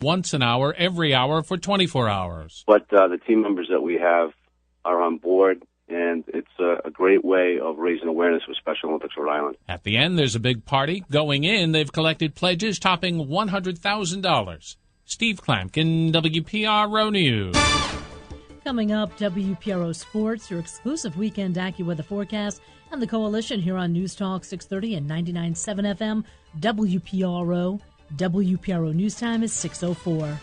once an hour, every hour for 24 hours. But the team members that we have are on board, and it's a great way of raising awareness for Special Olympics Rhode Island. At the end, there's a big party. Going in, they've collected pledges topping $100,000. Steve Klampkin, WPRO News. Coming up, WPRO Sports, your exclusive weekend AccuWeather forecast, and the Coalition here on News Talk 630 and 99.7 FM, WPRO. WPRO News Time is 6:04.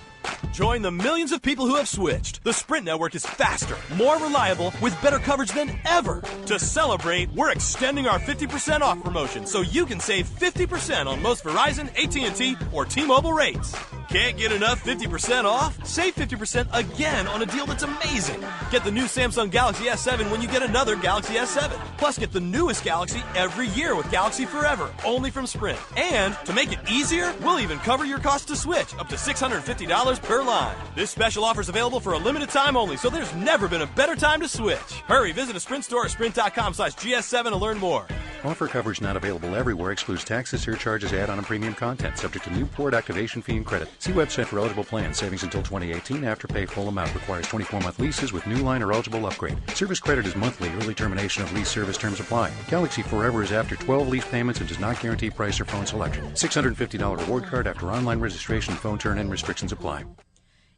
Join the millions of people who have switched. The Sprint network is faster, more reliable, with better coverage than ever. To celebrate, we're extending our 50% off promotion so you can save 50% on most Verizon, AT&T, or T-Mobile rates. Can't get enough 50% off? Save 50% again on a deal that's amazing. Get the new Samsung Galaxy S7 when you get another Galaxy S7. Plus, get the newest Galaxy every year with Galaxy Forever, only from Sprint. And to make it easier, we'll even cover your cost to switch, up to $650 per line. This special offer is available for a limited time only, so there's never been a better time to switch. Hurry, visit a Sprint store at sprint.com/GS7 to learn more. Offer coverage not available everywhere. Excludes taxes, surcharges, add-on, and premium content. Subject to new port activation fee and credit. See website for eligible plans. Savings until 2018. Afterpay full amount. Requires 24-month leases with new line or eligible upgrade. Service credit is monthly. Early termination of lease service terms apply. Galaxy Forever is after 12 lease payments and does not guarantee price or phone selection. $650 reward card after online registration. Phone turn-in restrictions apply.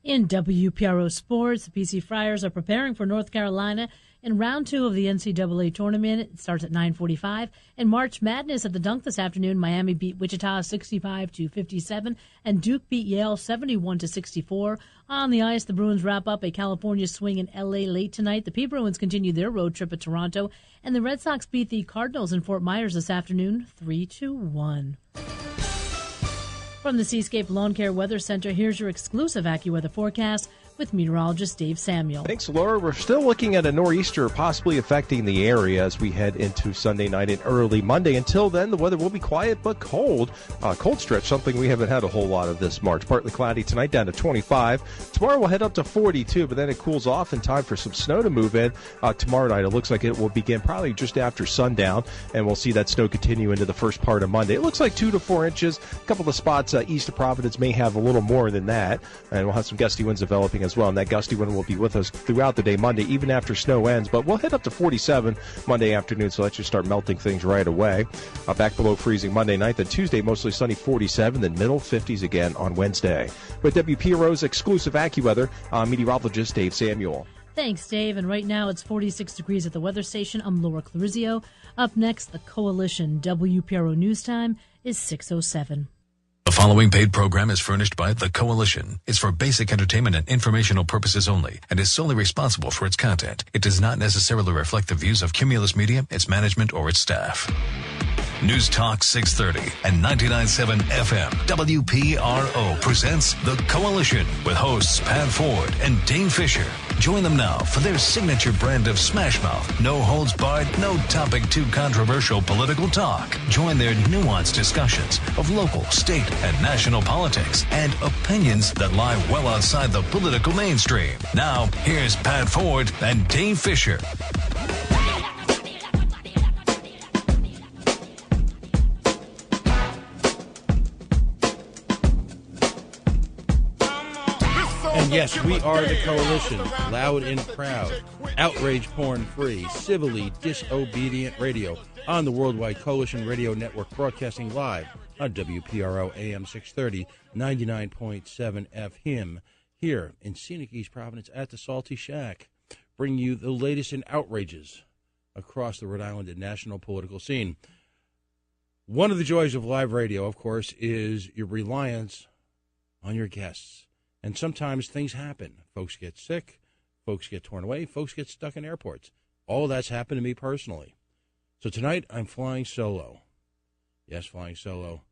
In WPRO Sports, the PC Friars are preparing for North Carolina in round 2 of the NCAA tournament. It starts at 9:45. And March Madness at the Dunk this afternoon. Miami beat Wichita 65-57, and Duke beat Yale 71-64. On the ice, the Bruins wrap up a California swing in L.A. late tonight. The P-Bruins continue their road trip at Toronto, and the Red Sox beat the Cardinals in Fort Myers this afternoon 3-1. From the Seascape Lawn Care Weather Center, here's your exclusive AccuWeather forecast with meteorologist Dave Samuel. Thanks, Laura. We're still looking at a nor'easter possibly affecting the area as we head into Sunday night and early Monday. Until then, the weather will be quiet but cold. Cold stretch, something we haven't had a whole lot of this March. Partly cloudy tonight, down to 25. Tomorrow we'll head up to 42, but then it cools off in time for some snow to move in. Tomorrow night, it looks like it will begin probably just after sundown, and we'll see that snow continue into the first part of Monday. It looks like 2 to 4 inches. A couple of spots east of Providence may have a little more than that, and we'll have some gusty winds developing as well, and that gusty wind will be with us throughout the day Monday, even after snow ends, but we'll head up to 47 Monday afternoon, so let's just start melting things right away. Back below freezing Monday night, then Tuesday mostly sunny 47, then middle 50s again on Wednesday. With WPRO's exclusive AccuWeather, meteorologist Dave Samuel. Thanks, Dave. And right now it's 46 degrees at the weather station. I'm Laura Clarizio. Up next, the Coalition. WPRO News Time is 6:07. The following paid program is furnished by The Coalition. It's for basic entertainment and informational purposes only and is solely responsible for its content. It does not necessarily reflect the views of Cumulus Media, its management, or its staff. News Talk 630 and 99.7 FM WPRO presents The Coalition with hosts Pat Ford and Dane Fisher. Join them now for their signature brand of smash mouth, no holds barred, no topic too controversial political talk. Join their nuanced discussions of local, state, and national politics and opinions that lie well outside the political mainstream. Now, here's Pat Ford and Dane Fisher. And yes, we are the Coalition, loud and proud, outrage porn-free, civilly disobedient radio on the Worldwide Coalition Radio Network, broadcasting live on WPRO AM 630, 99.7 FM, here in scenic East Providence at the Salty Shack, bringing you the latest in outrages across the Rhode Island and national political scene. One of the joys of live radio, of course, is your reliance on your guests. And sometimes things happen. Folks get sick, folks get torn away, folks get stuck in airports. All that's happened to me personally. So tonight I'm flying solo. Yes, flying solo.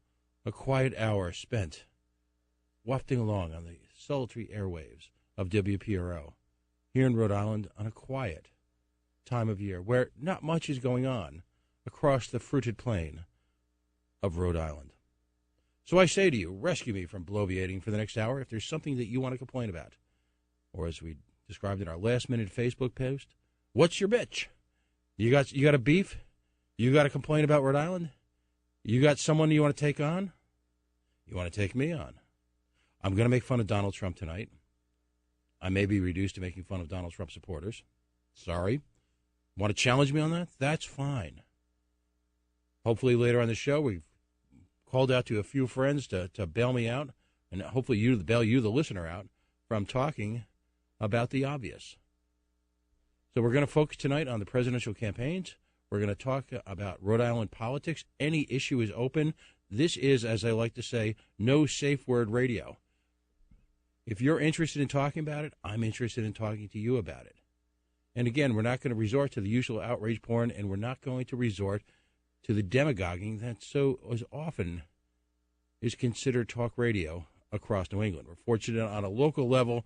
A quiet hour spent wafting along on the sultry airwaves of WPRO here in Rhode Island on a quiet time of year where not much is going on across the fruited plain of Rhode Island. So I say to you, rescue me from bloviating for the next hour if there's something that you want to complain about. Or as we described in our last-minute Facebook post, what's your bitch? You got a beef? You got to complain about Rhode Island? You got someone you want to take on? You want to take me on? I'm going to make fun of Donald Trump tonight. I may be reduced to making fun of Donald Trump supporters. Sorry. Want to challenge me on that? That's fine. Hopefully later on the show, we've called out to a few friends to bail me out, and hopefully bail you, the listener, out from talking about the obvious. So we're going to focus tonight on the presidential campaigns. We're going to talk about Rhode Island politics. Any issue is open. This is, as I like to say, no safe word radio. If you're interested in talking about it, I'm interested in talking to you about it. And again, we're not going to resort to the usual outrage porn, and we're not going to resort to the demagoguing that so as often is considered talk radio across New England. We're fortunate on a local level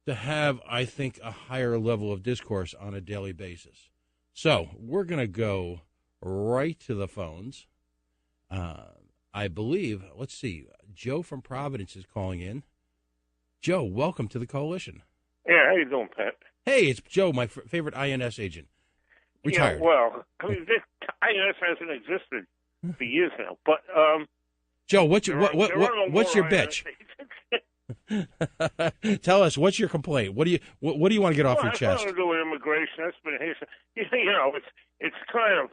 to have, I think, a higher level of discourse on a daily basis. So we're going to go right to the phones. I believe, let's see, Joe from Providence is calling in. Joe, welcome to the Coalition. Yeah, how you doing, Pat? Hey, it's Joe, my favorite INS agent. Retired. Yeah, well, I mean, this INS hasn't existed for years now, but Joe, what's your bitch? Tell us, what's your complaint? What do you want to get off your chest? It's nothing to do with immigration. That's been you know, it's kind of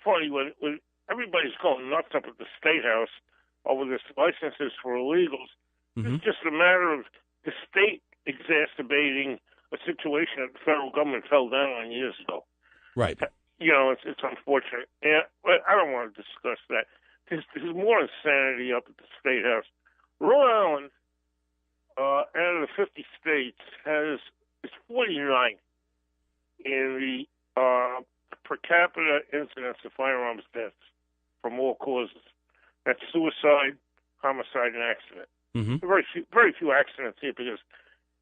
funny when everybody's going nuts up at the State House over this licenses for illegals. Mm-hmm. It's just a matter of the state exacerbating a situation that the federal government fell down on years ago. Right. You know, it's unfortunate. Yeah, but I don't want to discuss that. There's more insanity up at the State House. Rhode Island, out of the 50 states, is 49 in the per capita incidence of firearms deaths from all causes. That's suicide, homicide, and accident. Mm-hmm. Very few accidents here because,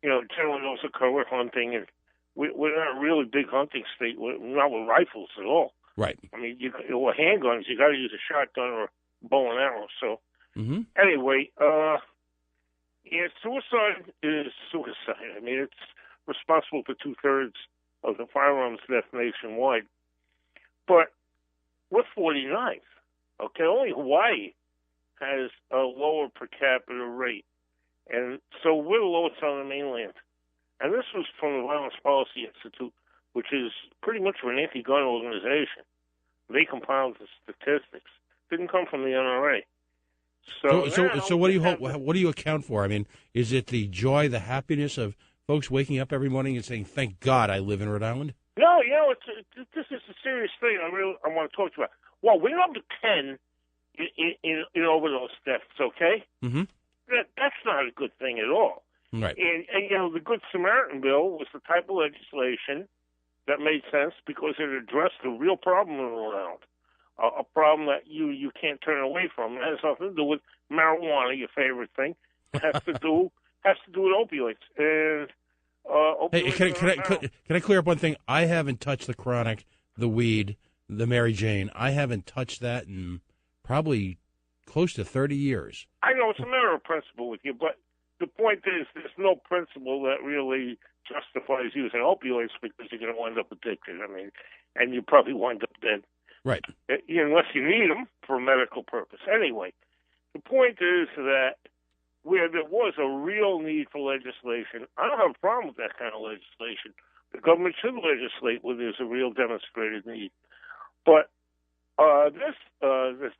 you know, generally those occur with hunting, and we're not a really big hunting state. We're not with rifles at all. Right. I mean, with handguns, you got to use a shotgun or a bow and arrow. So, anyway, yeah, suicide is suicide. I mean, it's responsible for 2/3 of the firearms death nationwide. But we're 49th. Okay, only Hawaii has a lower per capita rate. And so we're the lowest on the mainland. And this was from the Violence Policy Institute, which is pretty much an anti-gun organization. They compiled the statistics. Didn't come from the NRA. So what do you account for? I mean, is it the joy, the happiness of folks waking up every morning and saying, "Thank God I live in Rhode Island"? No, you know, this is a serious thing. I want to talk to you about. Well, we're number 10 in overdose deaths. Okay, that's not a good thing at all. Right. And you know, the Good Samaritan Bill was the type of legislation that made sense because it addressed a real problem in Rhode Island. A problem that you can't turn away from. It has nothing to do with marijuana, your favorite thing. It has to do with opioids. And opioids can I clear up one thing? I haven't touched the chronic, the weed, the Mary Jane. I haven't touched that in probably close to 30 years. I know it's a matter of principle with you, but the point is there's no principle that really justifies using opioids because you're going to wind up addicted. I mean, and you probably wind up dead. Right. Unless you need them for a medical purpose. Anyway, the point is that where there was a real need for legislation, I don't have a problem with that kind of legislation. The government should legislate when there's a real demonstrated need. But this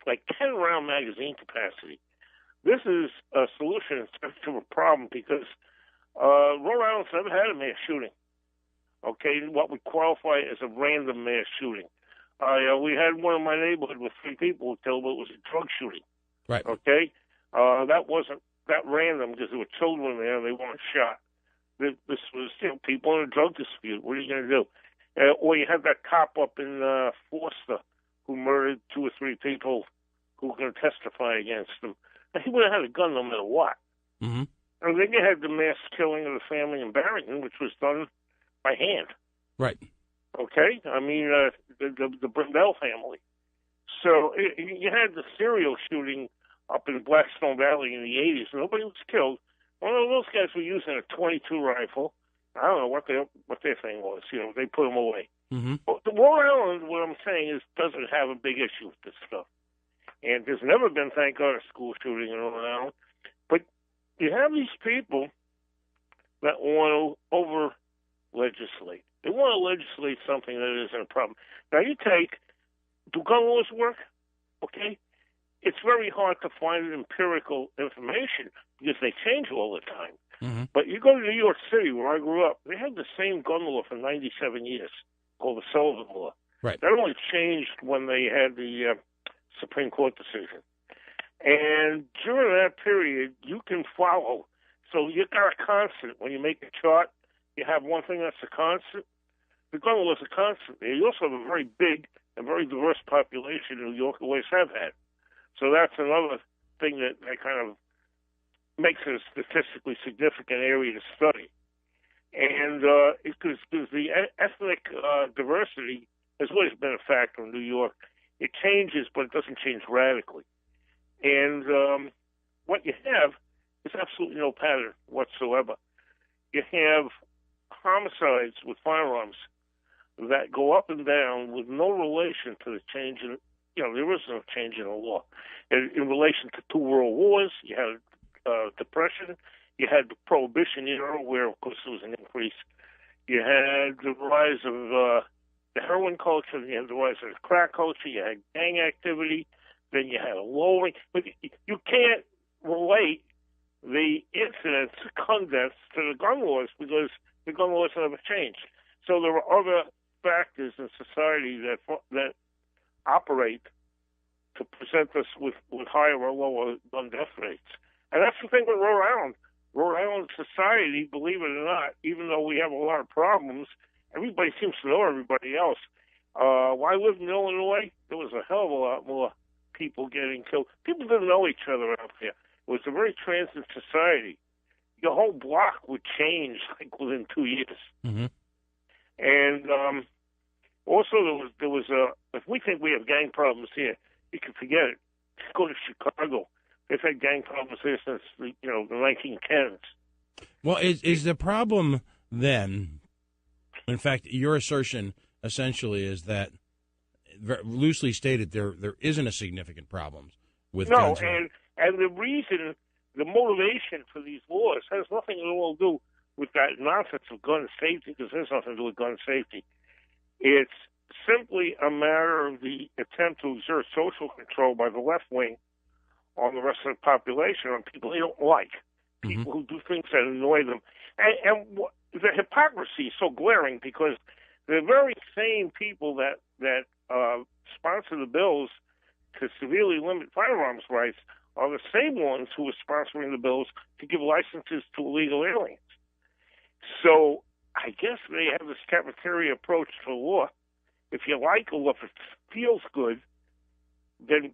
like 10-round magazine capacity, this is a solution to a problem because Rhode Island's never had a mass shooting. Okay, what would qualify as a random mass shooting. We had one in my neighborhood with 3 people who told me it was a drug shooting. Right. Okay? That wasn't that random because there were children there and they weren't shot. This was, people in a drug dispute. What are you going to do? Or you had that cop up in Forster who murdered 2 or 3 people who were going to testify against him. And he would have had a gun no matter what. Mm-hmm. And then you had the mass killing of the family in Barrington, which was done by hand. Right. Okay? I mean, the Brindell family. So you had the serial shooting up in Blackstone Valley in the 80s. Nobody was killed. One of those guys were using a .22 rifle. I don't know what their thing was. They put them away. Mm-hmm. But the Rhode Island, what I'm saying is, doesn't have a big issue with this stuff. And there's never been, thank God, a school shooting in Rhode Island. But you have these people that want to over-legislate. They want to legislate something that isn't a problem. Now, do gun laws work? Okay. It's very hard to find empirical information because they change all the time. Mm-hmm. But you go to New York City, where I grew up, they had the same gun law for 97 years, called the Sullivan Law. Right. That only changed when they had the Supreme Court decision. And during that period, you can follow. So you got a constant. When you make a chart, you have one thing that's a constant. The gun law is a constant. You also have a very big and very diverse population in New York, always have had. So that's another thing that kind of makes it a statistically significant area to study. And because the ethnic diversity has always been a factor in New York. It changes, but it doesn't change radically. And what you have is absolutely no pattern whatsoever. You have homicides with firearms that go up and down with no relation to the change in, there is no change in the law. In relation to 2 world wars, you had Depression, you had the Prohibition era, where, of course, there was an increase. You had the rise of the heroin culture, you had the rise of the crack culture, you had gang activity, then you had a lowering. But you can't relate the incidents, gun deaths, to the gun laws because the gun laws never changed. So there are other factors in society that operate to present us with higher or lower gun death rates. And that's the thing with Rhode Island. Rhode Island society, believe it or not, even though we have a lot of problems, everybody seems to know everybody else. When I lived in Illinois, there was a hell of a lot more people getting killed. People didn't know each other out there. It was a very transient society. Your whole block would change like within 2 years. Mm-hmm. And also there was if we think we have gang problems here, you can forget it. Just go to Chicago. They've had gang problems here since the 1910s. Well, is the problem then? In fact, your assertion essentially is that, loosely stated, there isn't a significant problem with guns. No, and the reason, the motivation for these laws has nothing at all to do with that nonsense of gun safety, because there's nothing to do with gun safety. It's simply a matter of the attempt to exert social control by the left wing on the rest of the population, on people they don't like, people who do things that annoy them. And the hypocrisy is so glaring because the very same people that sponsor the bills to severely limit firearms rights are the same ones who are sponsoring the bills to give licenses to illegal aliens. So I guess they have this cafeteria approach to law. If you like a law, if it feels good, then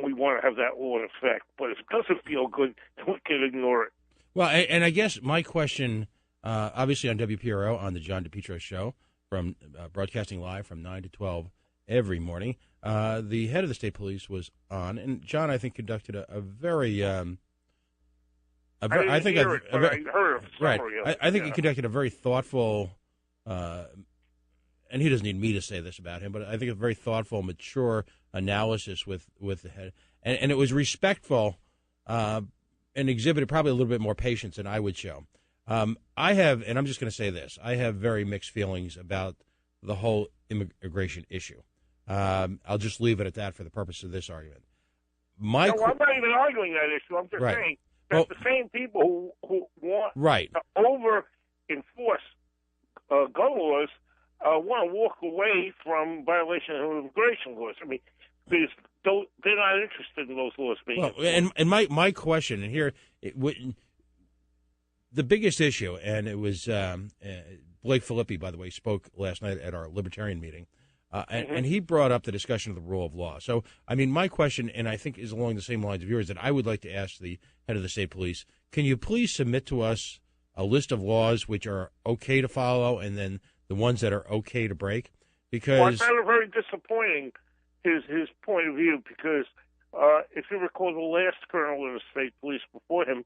we want to have that law in effect. But if it doesn't feel good, then we can ignore it. Well, and I guess my question, obviously on WPRO, on the John DePietro Show, from broadcasting live from 9 to 12 every morning, the head of the state police was on, and John, I think, conducted a very I think I heard a summary of it. I think he conducted a very thoughtful, and he doesn't need me to say this about him, but I think a very thoughtful, mature analysis with the head, and it was respectful, and exhibited probably a little bit more patience than I would show. I have, and I'm just going to say this, I have very mixed feelings about the whole immigration issue. I'll just leave it at that for the purpose of this argument. I'm not even arguing that issue. I'm just saying that the same people who want to over-enforce gun laws want to walk away from violation of immigration laws. I mean, because they're not interested in those laws being enforced. And my question, and here, the biggest issue, and it was Blake Filippi, by the way, spoke last night at our Libertarian meeting, and he brought up the discussion of the rule of law. So, I mean, my question, and I think is along the same lines of yours, that I would like to ask the head of the state police, can you please submit to us a list of laws which are okay to follow and then the ones that are okay to break? Because I found it very disappointing, his point of view, because if you recall, the last colonel of the state police before him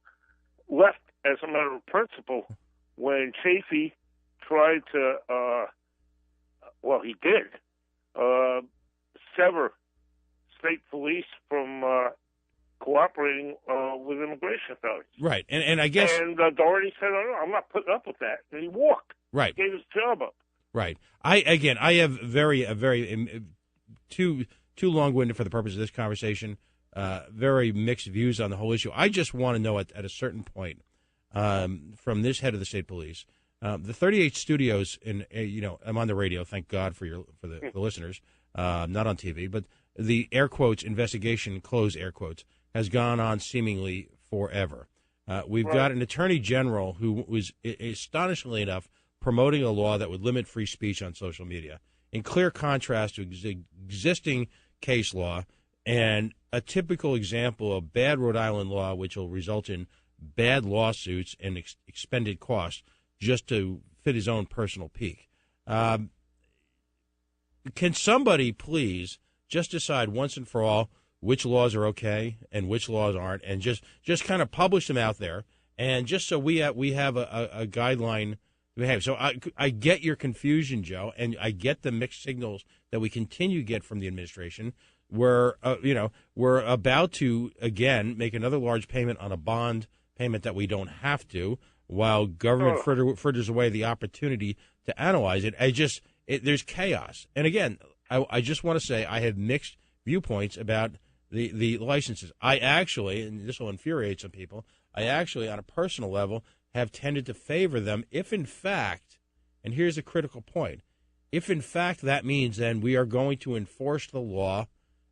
left as a matter of principle when Chafee tried to, he did, sever state police from cooperating with immigration authorities. Right, and I guess... And Doherty said, "Oh, no, I'm not putting up with that." And he walked. Right. He gave his job up. Right. I have too long-winded for the purpose of this conversation, very mixed views on the whole issue. I just want to know at a certain point from this head of the state police, the 38 studios I'm on the radio. Thank God for the listeners, not on TV, but the air quotes investigation, close air quotes, has gone on seemingly forever. We've got an attorney general who was astonishingly enough promoting a law that would limit free speech on social media, in clear contrast to existing case law and a typical example of bad Rhode Island law, which will result in bad lawsuits and expended costs just to fit his own personal pique. Can somebody please just decide once and for all which laws are okay and which laws aren't, and just kind of publish them out there, and just so we have a guideline to behave. So I get your confusion, Joe, and I get the mixed signals that we continue to get from the administration. We're about to again make another large payment on a bond payment that we don't have to, while government fritters away the opportunity to analyze it. There's chaos, and again, I just want to say I have mixed viewpoints about the licenses. I actually, and this will infuriate some people, I actually, on a personal level, have tended to favor them if, in fact, and here's a critical point, if, in fact, that means then we are going to enforce the law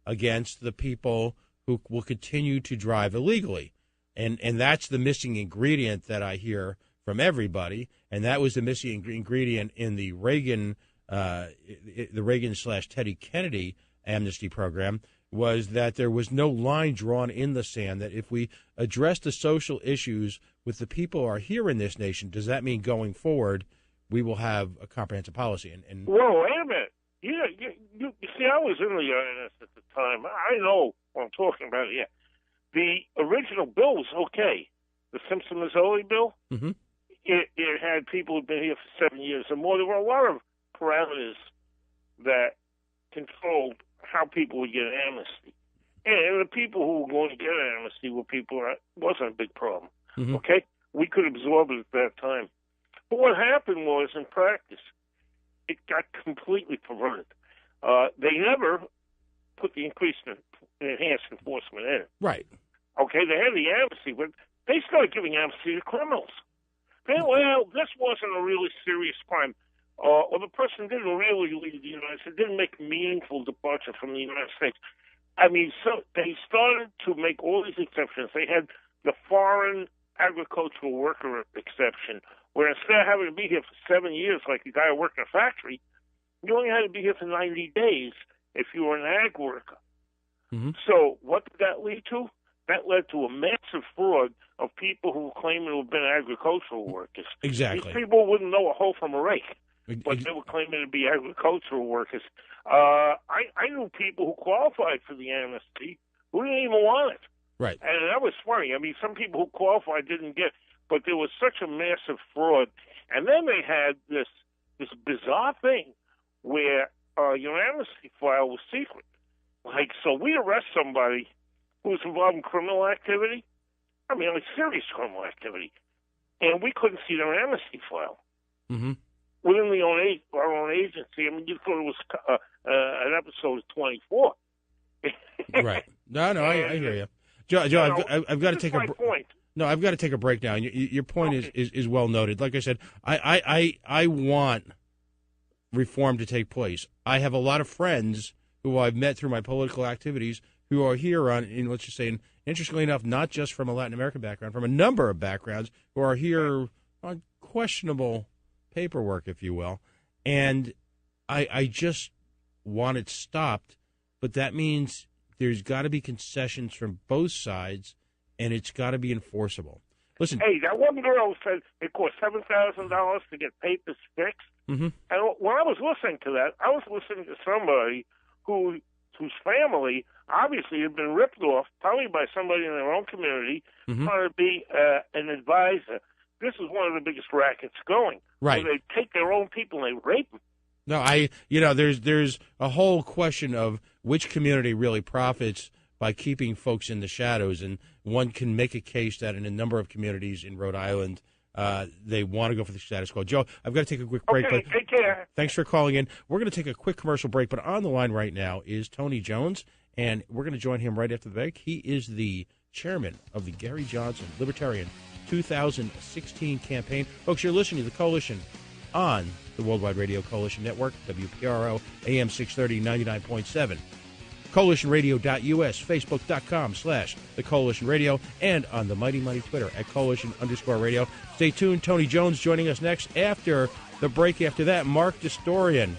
against the people who will continue to drive illegally. And that's the missing ingredient that I hear from everybody, and that was the missing ingredient in the Reagan/Teddy Kennedy amnesty program, was that there was no line drawn in the sand that if we address the social issues with the people who are here in this nation, does that mean going forward we will have a comprehensive policy? And Whoa, wait a minute. You see, I was in the INS at the time. I know what I'm talking about here. The original bill was okay. The Simpson-Mazzoli bill, it had people who'd been here for 7 years or more. There were a lot of parameters that controlled how people would get an amnesty. And the people who were going to get an amnesty were people that wasn't a big problem. Okay? We could absorb it at that time. But what happened was, in practice, it got completely perverted. They never put the increased and enhanced enforcement in. Right. Okay, they had the amnesty, but they started giving amnesty to criminals. Well, this wasn't a really serious crime. Or the person didn't really leave the United States, didn't make meaningful departure from the United States. I mean, so they started to make all these exceptions. They had the foreign agricultural worker exception, where instead of having to be here for 7 years like a guy who worked in a factory, you only had to be here for 90 days if you were an ag worker. So what did that lead to? That led to a massive fraud of people who claimed to have been agricultural workers. Exactly. These people wouldn't know a hoe from a rake, but they were claiming to be agricultural workers. I knew people who qualified for the amnesty who didn't even want it. Right. And that was funny. I mean, some people who qualified didn't get, but there was such a massive fraud. And then they had this bizarre thing where your amnesty file was secret. Like, so we arrest somebody who was involved in criminal activity, I mean, like serious criminal activity, and we couldn't see their amnesty file. Within our own agency, I mean, you thought it was an episode of 24. Right. No, I hear you. Joe, I've got to take a point. No, I've got to take a break now. Your point is well noted. Like I said, I want reform to take place. I have a lot of friends who I've met through my political activities who are here let's just say, interestingly enough, not just from a Latin American background, from a number of backgrounds, who are here on questionable paperwork, if you will. And I just want it stopped, but that means there's got to be concessions from both sides, and it's got to be enforceable. Listen. Hey, that one girl said it cost $7,000 to get papers fixed. And when I was listening to that, I was listening to somebody whose family obviously had been ripped off, probably by somebody in their own community, trying to be an advisor. This is one of the biggest rackets going. Right. Where they take their own people and they rape them. No, there's a whole question of which community really profits by keeping folks in the shadows. And one can make a case that in a number of communities in Rhode Island, they want to go for the status quo. Joe, I've got to take a quick break. Okay, take care. Thanks for calling in. We're going to take a quick commercial break, but on the line right now is Tony Jones, and we're going to join him right after the break. He is the chairman of the Gary Johnson Libertarian 2016 campaign. Folks, you're listening to The Coalition on the Worldwide Radio Coalition Network, WPRO, AM 630, 99.7. CoalitionRadio.us, Facebook.com/The Coalition Radio, and on the mighty Twitter at Coalition_Radio. Stay tuned. Tony Jones joining us next after the break. After that, Mark Dosdourian.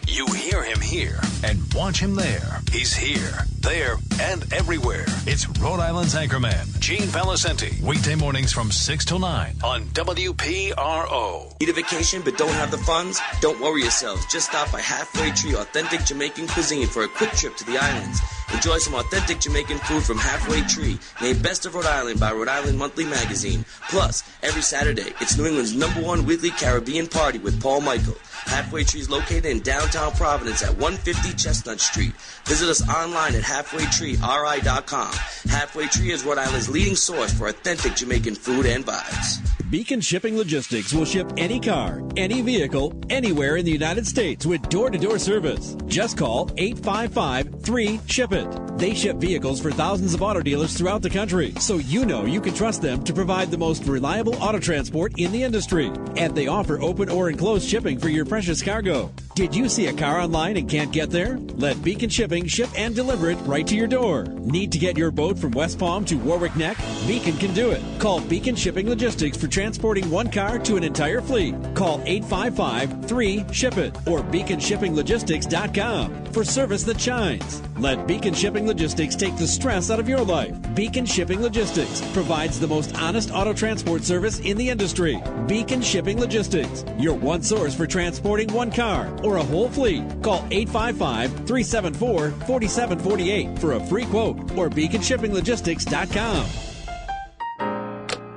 You hear him here and watch him there. He's here, there, and everywhere. It's Rhode Island's anchorman, Gene Valicenti. Weekday mornings from 6 till 9 on WPRO. Need a vacation but don't have the funds? Don't worry yourselves. Just stop by Halfway Tree Authentic Jamaican Cuisine for a quick trip to the islands. Enjoy some authentic Jamaican food from Halfway Tree, named Best of Rhode Island by Rhode Island Monthly Magazine. Plus, every Saturday, it's New England's #1 weekly Caribbean party with Paul Michael. Halfway Tree is located in downtown Providence at 150 Chestnut Street. Visit us online at halfwaytreeri.com. Halfway Tree is Rhode Island's leading source for authentic Jamaican food and vibes. Beacon Shipping Logistics will ship any car, any vehicle, anywhere in the United States with door-to-door service. Just call 855-3-SHIP-IT. They ship vehicles for thousands of auto dealers throughout the country, so you know you can trust them to provide the most reliable auto transport in the industry. And they offer open or enclosed shipping for your precious cargo. Did you see a car online and can't get there? Let Beacon Shipping ship and deliver it right to your door. Need to get your boat from West Palm to Warwick Neck? Beacon can do it. Call Beacon Shipping Logistics for transporting one car to an entire fleet. Call 855-3-SHIP-IT or beaconshippinglogistics.com for service that shines. Let Beacon Shipping Logistics take the stress out of your life. Beacon Shipping Logistics provides the most honest auto transport service in the industry. Beacon Shipping Logistics, your one source for transporting one car or a whole fleet. Call 855-374-4748 for a free quote or beaconshippinglogistics.com.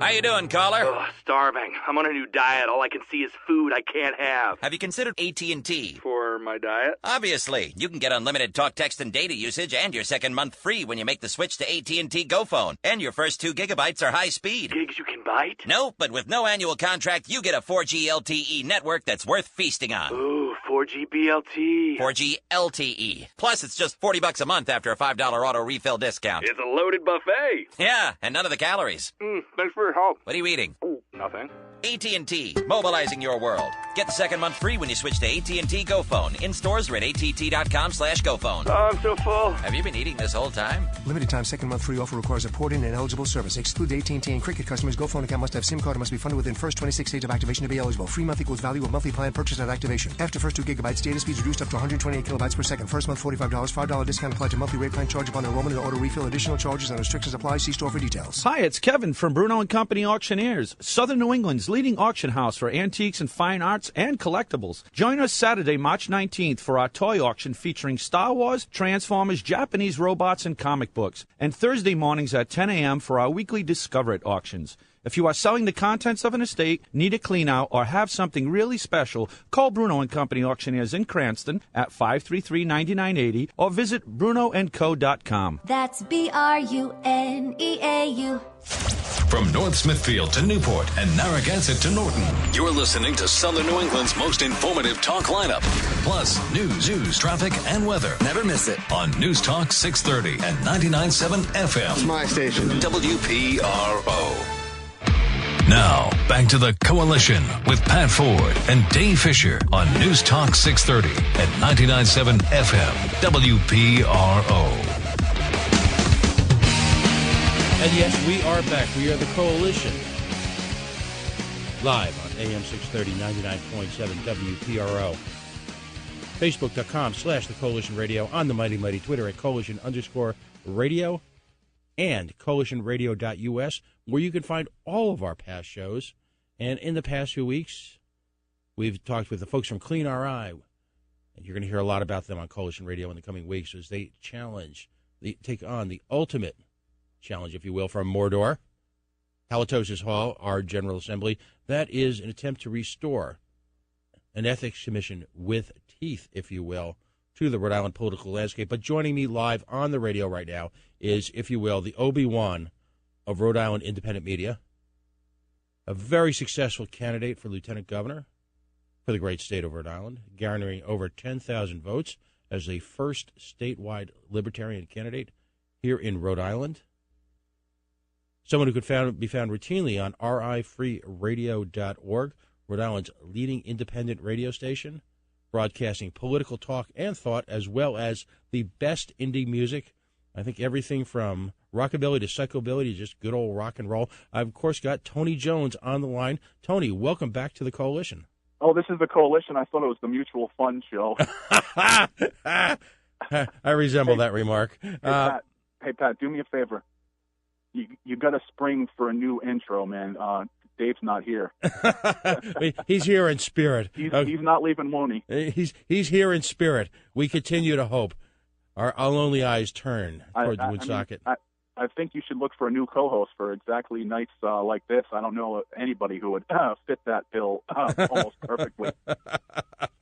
How you doing, caller? Oh, starving. I'm on a new diet. All I can see is food I can't have. Have you considered AT&T? For my diet? Obviously. You can get unlimited talk, text, and data usage and your second month free when you make the switch to AT&T GoPhone. And your first 2 gigabytes are high speed. Gigs you can bite? No, but with no annual contract, you get a 4G LTE network that's worth feasting on. Ooh, 4G BLT. 4G LTE. Plus, it's just $40 a month after a $5 auto refill discount. It's a loaded buffet. Yeah, and none of the calories. Thanks for your help. What are you eating? Oh, nothing. AT&T, mobilizing your world. Get the second month free when you switch to AT&T GoPhone. In stores or at att.com/GoPhone. Oh, I'm so full. Have you been eating this whole time? Limited time second month free offer requires a port-in and eligible service. Excludes AT&T and Cricket customers. GoPhone account must have SIM card and must be funded within first 26 days of activation to be eligible. Free month equals value of monthly plan purchase at activation. After first 2 gigabytes, data speeds reduced up to 128 kilobytes per second. First month $45. $5 discount applied to monthly rate plan charge upon enrollment and auto refill. Additional charges and restrictions apply. See store for details. Hi, it's Kevin from Bruno & Company Auctioneers, Southern New England's leading auction house for antiques and fine arts and collectibles. Join us Saturday, March 19th for our toy auction featuring Star Wars, Transformers, Japanese robots, and comic books. And Thursday mornings at 10 a.m. for our weekly Discover It auctions. If you are selling the contents of an estate, need a clean out, or have something really special, call Bruno & Company Auctioneers in Cranston at 533-9980 or visit brunoandco.com. That's BRUNEAU. From North Smithfield to Newport and Narragansett to Norton, you're listening to Southern New England's most informative talk lineup. Plus, news, traffic, and weather. Never miss it. On News Talk 630 and 99.7 FM. It's my station. WPRO. Now, back to the Coalition with Pat Ford and Dave Fisher on News Talk 630 and 99.7 FM, WPRO. And yes, we are back. We are the Coalition. Live on AM 630, 99.7 WPRO. Facebook.com/The Coalition Radio. On the mighty Twitter at Coalition_Radio. And CoalitionRadio.us, where you can find all of our past shows. And in the past few weeks, we've talked with the folks from Clean RI, and you're going to hear a lot about them on Coalition Radio in the coming weeks as they take on the ultimate challenge, if you will, from Mordor, Halitosis Hall, our General Assembly. That is an attempt to restore an ethics commission with teeth, if you will, to the Rhode Island political landscape. But joining me live on the radio right now is, if you will, the Obi-Wan of Rhode Island independent media, a very successful candidate for lieutenant governor for the great state of Rhode Island, garnering over 10,000 votes as the first statewide libertarian candidate here in Rhode Island. Someone who could be found routinely on rifreeradio.org, Rhode Island's leading independent radio station, broadcasting political talk and thought, as well as the best indie music. I think everything from rockabilly to psychobilly to just good old rock and roll. I've, of course, got Tony Jones on the line. Tony, welcome back to the Coalition. Oh, this is the Coalition. I thought it was the Mutual Fund show. I resemble that remark. Hey, Pat, do me a favor. You got to spring for a new intro, man. Dave's not here. He's here in spirit. He's not leaving Mooney. He's here in spirit. We continue to hope. Our lonely eyes turn toward the Woonsocket. I think you should look for a new co-host for exactly nights like this. I don't know anybody who would fit that bill almost perfectly.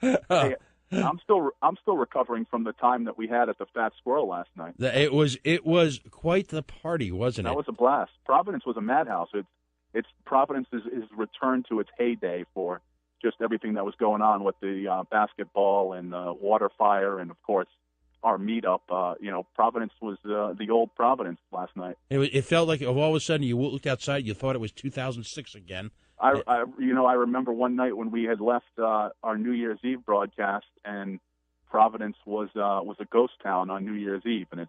Hey, I'm still recovering from the time that we had at the Fat Squirrel last night. It was quite the party, wasn't it? That was a blast. Providence was a madhouse. It's Providence is returned to its heyday for just everything that was going on with the basketball and the water fire, and of course our meetup. Providence was the old Providence last night. It felt like all of a sudden you looked outside, you thought it was 2006 again. I remember one night when we had left our New Year's Eve broadcast, and Providence was a ghost town on New Year's Eve, and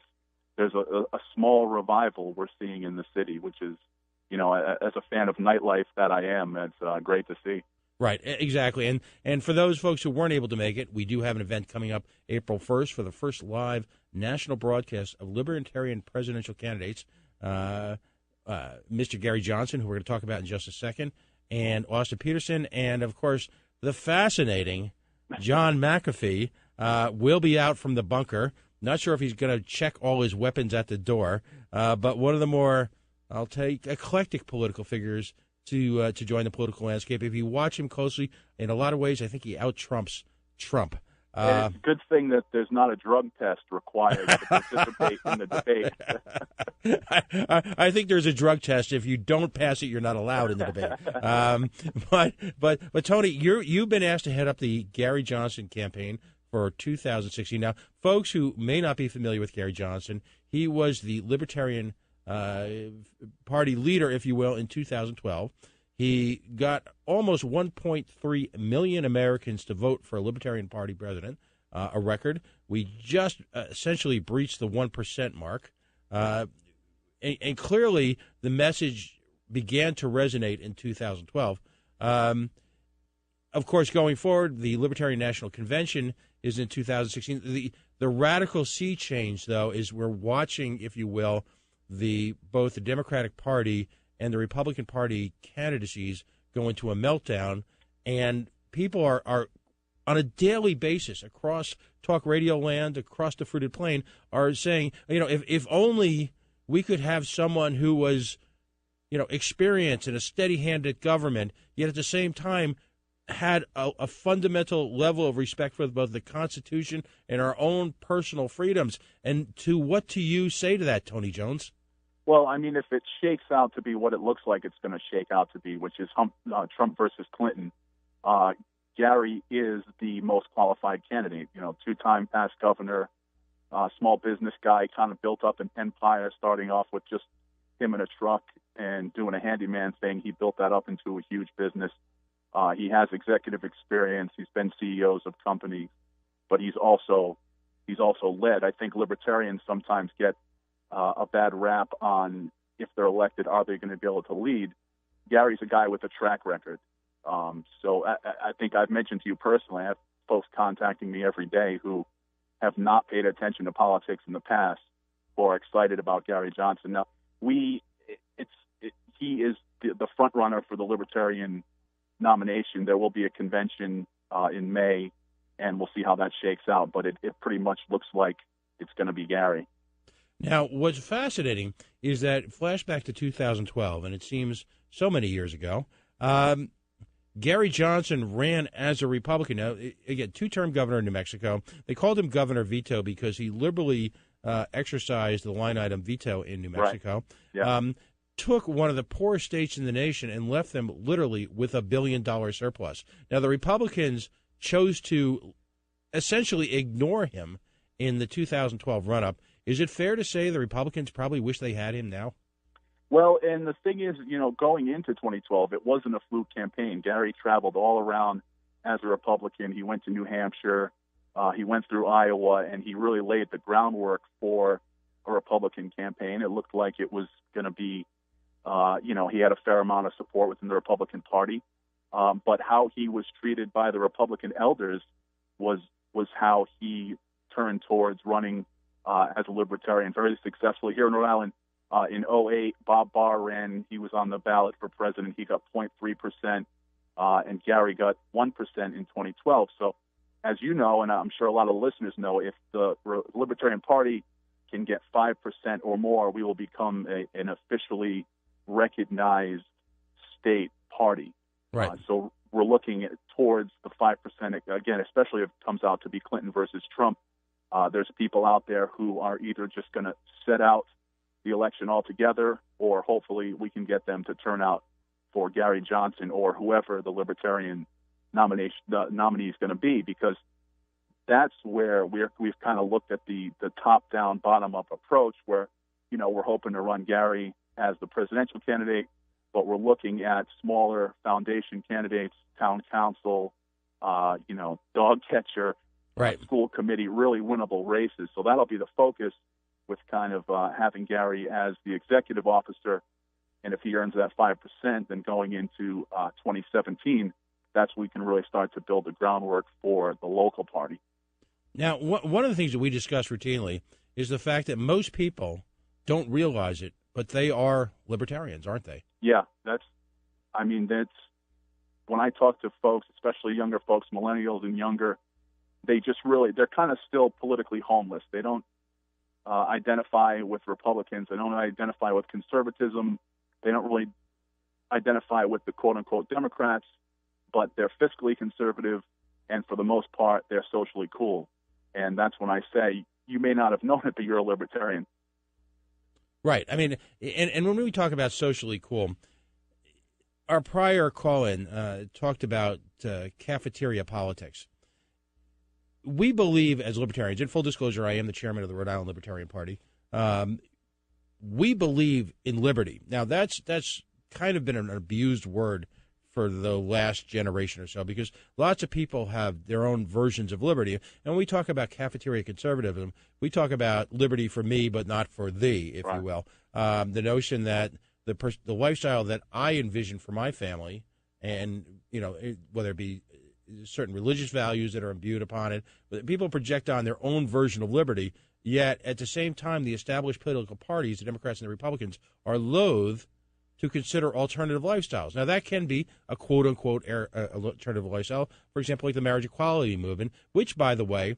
there's a small revival we're seeing in the city, which is, as a fan of nightlife that I am, it's great to see. Right, exactly. And for those folks who weren't able to make it, we do have an event coming up April 1st for the first live national broadcast of Libertarian presidential candidates, Mr. Gary Johnson, who we're going to talk about in just a second, and Austin Peterson, and, of course, the fascinating John McAfee will be out from the bunker. Not sure if he's going to check all his weapons at the door, but one of the more, I'll take, eclectic political figures to join the political landscape. If you watch him closely, in a lot of ways, I think he out-Trumps Trump. It's a good thing that there's not a drug test required to participate in the debate. I think there's a drug test. If you don't pass it, you're not allowed in the debate. But Tony, you've been asked to head up the Gary Johnson campaign for 2016. Now, folks who may not be familiar with Gary Johnson, he was the Libertarian Party leader, if you will, in 2012. He got almost 1.3 million Americans to vote for a Libertarian Party president, a record. We just essentially breached the 1% mark. And clearly the message began to resonate in 2012. Of course, going forward, the Libertarian National Convention is in 2016. The radical sea change, though, is we're watching, if you will, both the Democratic Party and the Republican Party candidacies go into a meltdown, and people are on a daily basis across talk radio land, across the fruited plain, are saying, if only we could have someone who was, experienced in a steady hand at government, yet at the same time had a fundamental level of respect for both the Constitution and our own personal freedoms. And what do you say to that, Tony Jones? Well, I mean, if it shakes out to be what it looks like it's going to shake out to be, which is Trump versus Clinton, Gary is the most qualified candidate. Two-time past governor, small business guy, kind of built up an empire, starting off with just him in a truck and doing a handyman thing. He built that up into a huge business. He has executive experience. He's been CEOs of companies, but he's also led. I think libertarians sometimes get a bad rap on, if they're elected, are they going to be able to lead? Gary's a guy with a track record. So I think I've mentioned to you personally, I have folks contacting me every day who have not paid attention to politics in the past who are excited about Gary Johnson. Now, he is the front runner for the Libertarian nomination. There will be a convention in May, and we'll see how that shakes out. But it pretty much looks like it's going to be Gary. Now, what's fascinating is that flashback to 2012, and it seems so many years ago, Gary Johnson ran as a Republican. Now, again, two-term governor in New Mexico. They called him Governor Veto because he liberally exercised the line item veto in New Mexico. Right. Yeah. Took one of the poorest states in the nation and left them literally with $1 billion surplus. Now, the Republicans chose to essentially ignore him in the 2012 run-up. Is it fair to say the Republicans probably wish they had him now? Well, and the thing is, going into 2012, it wasn't a fluke campaign. Gary traveled all around as a Republican. He went to New Hampshire. He went through Iowa, and he really laid the groundwork for a Republican campaign. It looked like it was going to be, he had a fair amount of support within the Republican Party. But how he was treated by the Republican elders was how he turned towards running as a Libertarian very successfully here in Rhode Island. In 2008, Bob Barr ran. He was on the ballot for president. He got 0.3%, and Gary got 1% in 2012. So, as you know, and I'm sure a lot of listeners know, if the Libertarian Party can get 5% or more, we will become an officially recognized state party. Right. So we're looking towards the 5%, again, especially if it comes out to be Clinton versus Trump. There's people out there who are either just going to set out the election altogether, or hopefully we can get them to turn out for Gary Johnson or whoever the Libertarian nominee is going to be, because that's where we've kind of looked at the top-down, bottom-up approach where, we're hoping to run Gary as the presidential candidate, but we're looking at smaller foundation candidates, town council, dog catcher, right, school committee, really winnable races. So that'll be the focus, with kind of having Gary as the executive officer. And if he earns that 5%, then going into 2017, that's when we can really start to build the groundwork for the local party. Now, one of the things that we discuss routinely is the fact that most people don't realize it, but they are libertarians, aren't they? Yeah, that's when I talk to folks, especially younger folks, millennials and younger, they're kind of still politically homeless. They don't identify with Republicans. They don't identify with conservatism. They don't really identify with the quote-unquote Democrats, but they're fiscally conservative, and for the most part, they're socially cool. And that's when I say, you may not have known it, but you're a libertarian. Right. I mean, and when we talk about socially cool, our prior call-in talked about cafeteria politics. We believe as libertarians, in full disclosure, I am the chairman of the Rhode Island Libertarian Party. We believe in liberty. Now, that's kind of been an abused word for the last generation or so, because lots of people have their own versions of liberty. And when we talk about cafeteria conservatism, we talk about liberty for me, but not for thee, if you will. The notion that the lifestyle that I envision for my family, and whether it be certain religious values that are imbued upon it, but people project on their own version of liberty, yet at the same time the established political parties, the Democrats and the Republicans, are loath to consider alternative lifestyles. Now, that can be a quote-unquote alternative lifestyle, for example, like the marriage equality movement, which, by the way,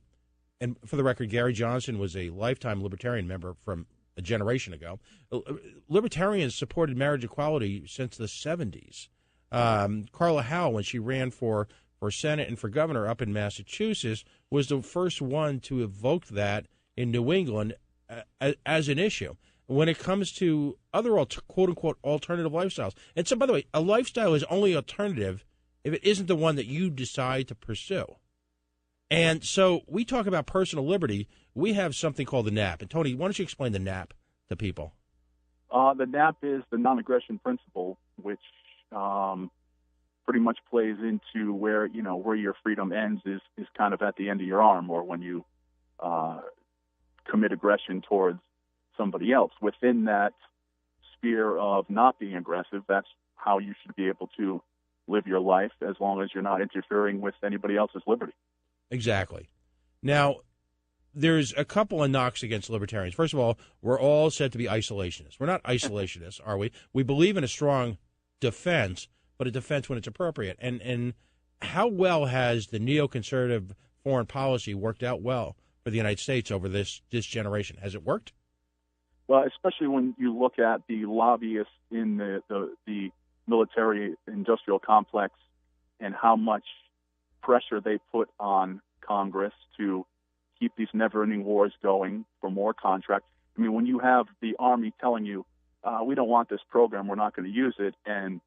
and for the record, Gary Johnson was a lifetime Libertarian member from a generation ago. Libertarians supported marriage equality since the 70s. Carla Howe, when she ran for Senate and for governor up in Massachusetts, was the first one to evoke that in New England as an issue when it comes to other quote-unquote alternative lifestyles. And so, by the way, a lifestyle is only alternative if it isn't the one that you decide to pursue. And so we talk about personal liberty. We have something called the NAP. And, Tony, why don't you explain the NAP to people? The NAP is the non-aggression principle, which pretty much plays into where your freedom ends is kind of at the end of your arm, or when you commit aggression towards somebody else. Within that sphere of not being aggressive, that's how you should be able to live your life, as long as you're not interfering with anybody else's liberty. Exactly. Now, there's a couple of knocks against libertarians. First of all, we're all said to be isolationists. We're not isolationists, are we? We believe in a strong defense, but a defense when it's appropriate. And how well has the neoconservative foreign policy worked out well for the United States over this generation? Has it worked? Well, especially when you look at the lobbyists in the military industrial complex, and how much pressure they put on Congress to keep these never-ending wars going for more contracts. I mean, when you have the Army telling you, we don't want this program, we're not going to use it, and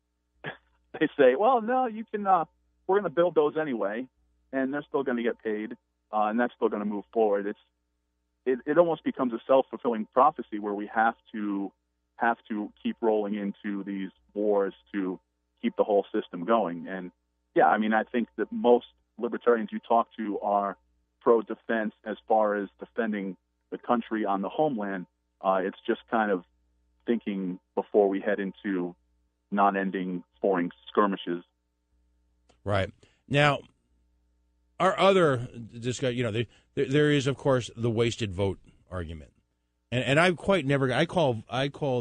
they say, well, no, you can. We're going to build those anyway, and they're still going to get paid, and that's still going to move forward. It almost becomes a self-fulfilling prophecy where we have to keep rolling into these wars to keep the whole system going. And yeah, I mean, I think that most libertarians you talk to are pro-defense as far as defending the country on the homeland. It's just kind of thinking before we head into non-ending foreign skirmishes. Right. Now, our other discussion, there is, of course, the wasted vote argument. And I call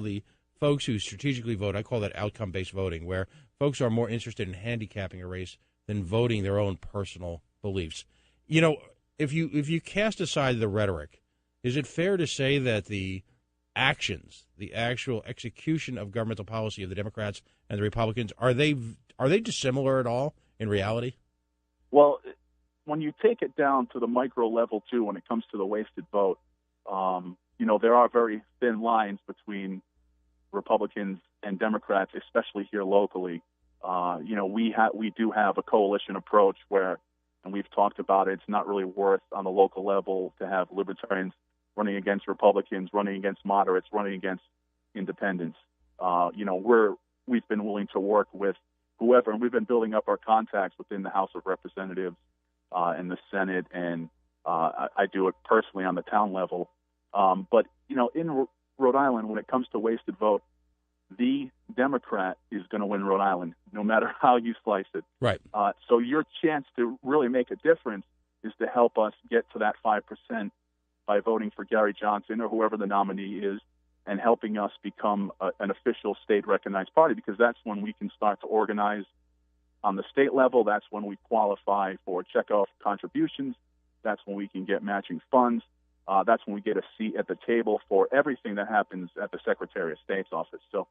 the folks who strategically vote, I call that outcome-based voting, where folks are more interested in handicapping a race than voting their own personal beliefs. You know, if you cast aside the rhetoric, is it fair to say that the actions, the actual execution of governmental policy of the Democrats and the Republicans, are they dissimilar at all in reality? Well, when you take it down to the micro level, too, when it comes to the wasted vote, there are very thin lines between Republicans and Democrats, especially here locally. We do have a coalition approach where, and we've talked about it, it's not really worth on the local level to have libertarians running against Republicans, running against moderates, running against independents. We've been willing to work with whoever, and we've been building up our contacts within the House of Representatives and the Senate, and I do it personally on the town level. But in Rhode Island, when it comes to wasted vote, the Democrat is going to win Rhode Island, no matter how you slice it. Right. So your chance to really make a difference is to help us get to that 5% by voting for Gary Johnson or whoever the nominee is, and helping us become an official state-recognized party, because that's when we can start to organize on the state level. That's when we qualify for checkoff contributions. That's when we can get matching funds. That's when we get a seat at the table for everything that happens at the Secretary of State's office. So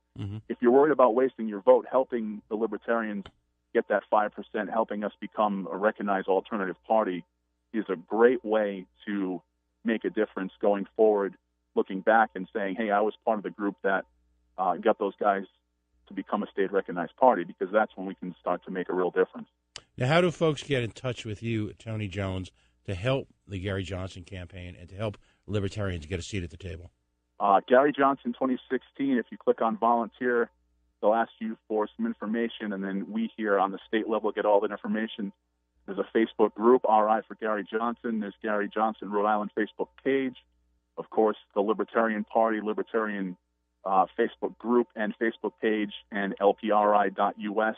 if you're worried about wasting your vote, helping the Libertarians get that 5%, helping us become a recognized alternative party is a great way to make a difference going forward, looking back and saying, hey, I was part of the group that got those guys to become a state-recognized party, because that's when we can start to make a real difference. Now, how do folks get in touch with you, Tony Jones, to help the Gary Johnson campaign and to help libertarians get a seat at the table? Gary Johnson 2016, if you click on volunteer, they'll ask you for some information, and then we here on the state level get all that information. There's a Facebook group, RI for Gary Johnson. There's Gary Johnson Rhode Island Facebook page. Of course, the Libertarian Party, Libertarian Facebook group and Facebook page, and lpri.us.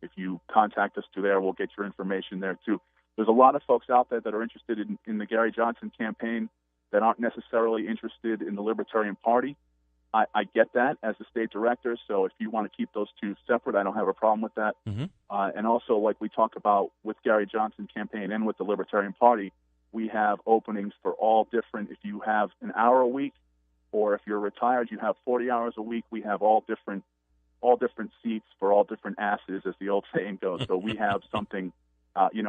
If you contact us through there, we'll get your information there, too. There's a lot of folks out there that are interested in the Gary Johnson campaign that aren't necessarily interested in the Libertarian Party. I get that as the state director, so if you want to keep those two separate, I don't have a problem with that. And also, like we talk about with Gary Johnson campaign and with the Libertarian Party, we have openings for all different. If you have an hour a week, or if you're retired, you have 40 hours a week. We have all different seats for all different asses, as the old saying goes. So we have something.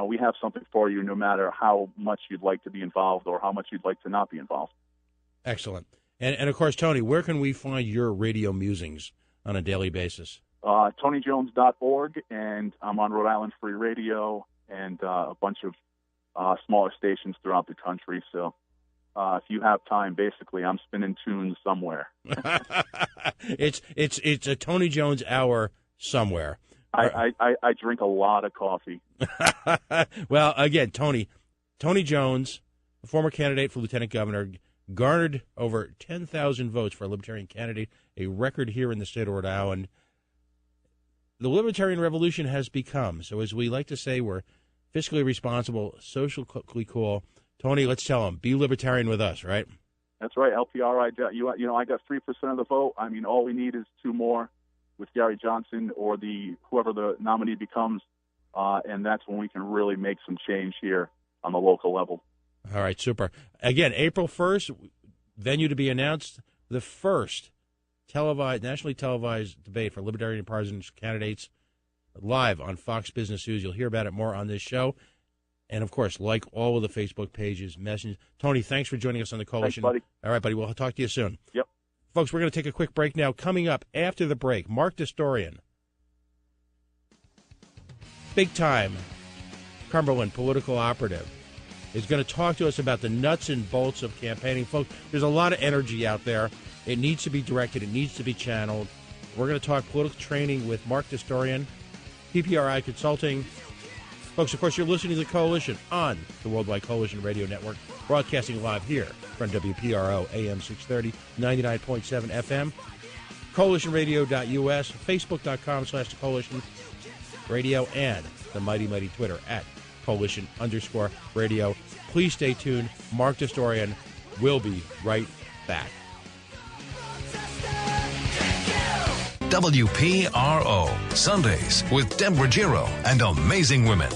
We have something for you, no matter how much you'd like to be involved or how much you'd like to not be involved. Excellent. And of course, Tony, where can we find your radio musings on a daily basis? TonyJones.org, and I'm on Rhode Island Free Radio and a bunch of smaller stations throughout the country. So if you have time, basically, I'm spinning tunes somewhere. It's a Tony Jones hour somewhere. I drink a lot of coffee. Well, again, Tony Jones, a former candidate for lieutenant governor, garnered over 10,000 votes for a Libertarian candidate, a record here in the state of Rhode Island. The Libertarian Revolution has become, so as we like to say, we're fiscally responsible, socially cool. Tony, let's tell them, be Libertarian with us, right? That's right, LPRI. I got 3% of the vote. I mean, all we need is 2 more with Gary Johnson or whoever the nominee becomes, and that's when we can really make some change here on the local level. All right, super. Again, April 1st, venue to be announced, the first nationally televised debate for Libertarian partisan candidates. live on Fox Business News. You'll hear about it more on this show. And, of course, like all of the Facebook pages, messages. Tony, thanks for joining us on the Coalition. Thanks, buddy. All right, buddy. We'll talk to you soon. Yep. Folks, we're going to take a quick break now. Coming up after the break, Mark Dosdourian, big-time Cumberland political operative, is going to talk to us about the nuts and bolts of campaigning. Folks, there's a lot of energy out there. It needs to be directed. It needs to be channeled. We're going to talk political training with Mark Dosdourian, PPRI Consulting. Folks, of course, you're listening to the Coalition on the Worldwide Coalition Radio Network, broadcasting live here from WPRO, AM 630, 99.7 FM, coalitionradio.us, facebook.com/coalition radio, and the mighty Twitter at @coalition_radio. Please stay tuned. Mark Dosdourian will be right back. WPRO, Sundays with Deborah Giro and Amazing Women.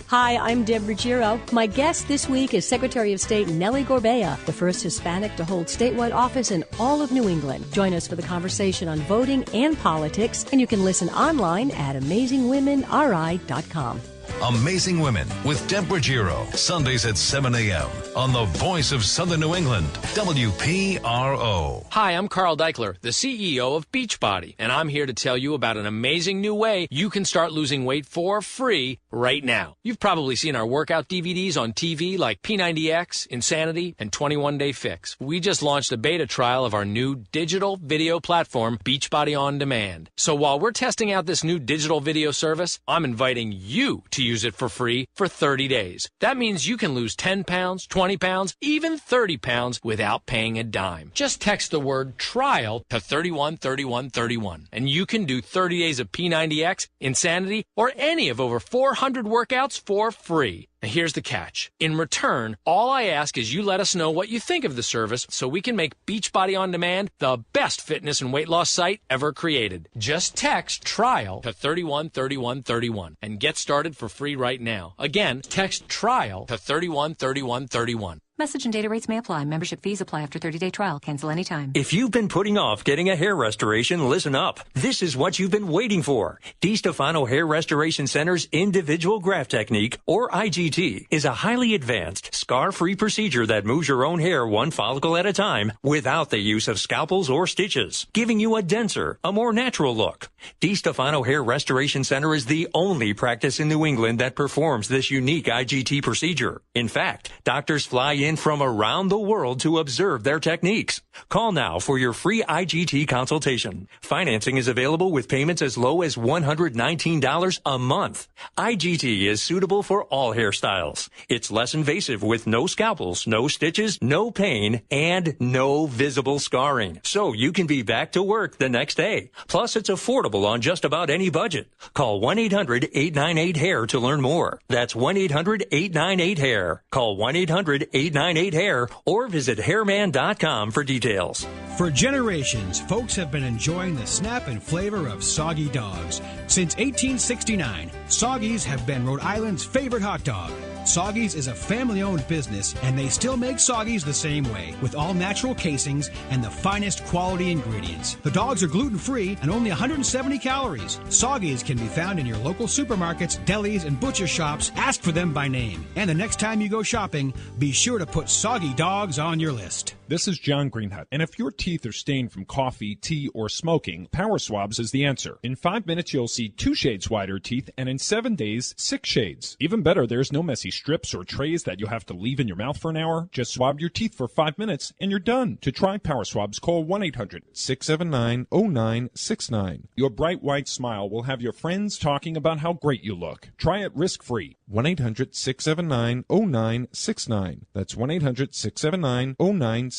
Hi, I'm Deborah Giro. My guest this week is Secretary of State Nellie Gorbea, the first Hispanic to hold statewide office in all of New England. Join us for the conversation on voting and politics, and you can listen online at AmazingWomenRI.com. Amazing Women with Deborah Giro, Sundays at 7 a.m. on the Voice of Southern New England, WPRO. Hi, I'm Carl Deichler, the CEO of Beachbody, and I'm here to tell you about an amazing new way you can start losing weight for free right now. You've probably seen our workout DVDs on TV like P90X, Insanity, and 21 Day Fix. We just launched a beta trial of our new digital video platform, Beachbody On Demand. So while we're testing out this new digital video service, I'm inviting you to use it for free for 30 days. That means you can lose 10 pounds, 20 pounds, even 30 pounds without paying a dime. Just text the word trial to 313131 and you can do 30 days of P90X, Insanity, or any of over 400 workouts for free. Now here's the catch. In return, all I ask is you let us know what you think of the service so we can make Beachbody On Demand the best fitness and weight loss site ever created. Just text TRIAL to 313131 and get started for free right now. Again, text TRIAL to 313131. Message and data rates may apply. Membership fees apply after 30-day trial. Cancel anytime. If you've been putting off getting a hair restoration, listen up. This is what you've been waiting for. DiStefano Hair Restoration Center's Individual Graft Technique, or IGT, is a highly advanced, scar-free procedure that moves your own hair one follicle at a time without the use of scalpels or stitches, giving you a denser, a more natural look. DiStefano Hair Restoration Center is the only practice in New England that performs this unique IGT procedure. In fact, doctors fly in from around the world to observe their techniques. Call now for your free IGT consultation. Financing is available with payments as low as $119 a month. IGT is suitable for all hairstyles. It's less invasive with no scalpels, no stitches, no pain, and no visible scarring. So you can be back to work the next day. Plus, it's affordable on just about any budget. Call 1-800-898-HAIR to learn more. That's 1-800-898-HAIR. Call 1-800-898-HAIR or visit hairman.com for details. For generations, folks have been enjoying the snap and flavor of soggy dogs. Since 1869, Soggies have been Rhode Island's favorite hot dog. Soggies is a family-owned business, and they still make Soggies the same way, with all natural casings and the finest quality ingredients. The dogs are gluten-free and only 170 calories. Soggies can be found in your local supermarkets, delis, and butcher shops. Ask for them by name. And the next time you go shopping, be sure to put Soggy Dogs on your list. This is John Greenhut, and if your teeth are stained from coffee, tea, or smoking, Power Swabs is the answer. In 5 minutes, you'll see 2 shades whiter teeth, and in 7 days, 6 shades. Even better, there's no messy strips or trays that you'll have to leave in your mouth for an hour. Just swab your teeth for 5 minutes, and you're done. To try Power Swabs, call 1-800-679-0969. Your bright white smile will have your friends talking about how great you look. Try it risk-free. 1-800-679-0969. That's 1-800-679-0969.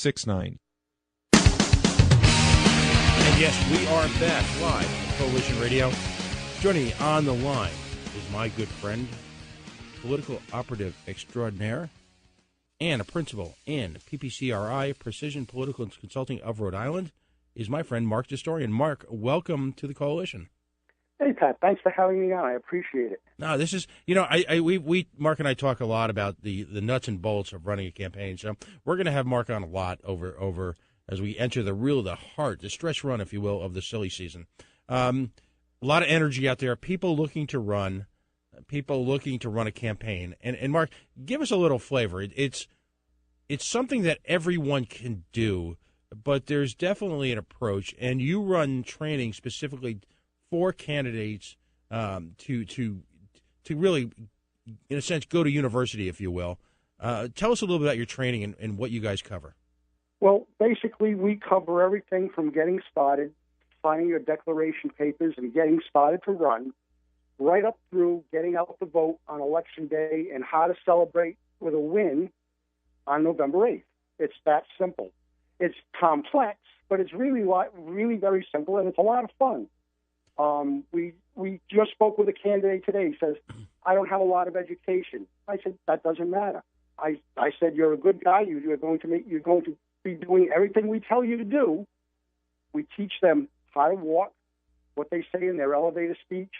And yes, we are back live on Coalition Radio. Joining me on the line is my good friend, political operative extraordinaire, and a principal in PPCRI, Precision Political Consulting of Rhode Island, is my friend Mark Dosdourian. Mark, welcome to the Coalition. Hey, Pat. Thanks for having me on. I appreciate it. No, this is, we Mark and I talk a lot about the nuts and bolts of running a campaign. So we're going to have Mark on a lot over as we enter the heart, the stretch run, if you will, of the silly season. a lot of energy out there, people looking to run a campaign. And Mark, give us a little flavor. It's something that everyone can do, but there's definitely an approach, and you run training specifically for candidates to really, in a sense, go to university, if you will. Tell us a little bit about your training and what you guys cover. Well, basically, we cover everything from getting started, finding your declaration papers, and getting started to run, right up through getting out the vote on Election Day and how to celebrate with a win on November 8th. It's that simple. It's complex, but it's really very simple, and it's a lot of fun. We just spoke with a candidate today. He says, I don't have a lot of education. I said, that doesn't matter. I said, you're a good guy. You're going to be doing everything we tell you to do. We teach them how to walk, what they say in their elevator speech,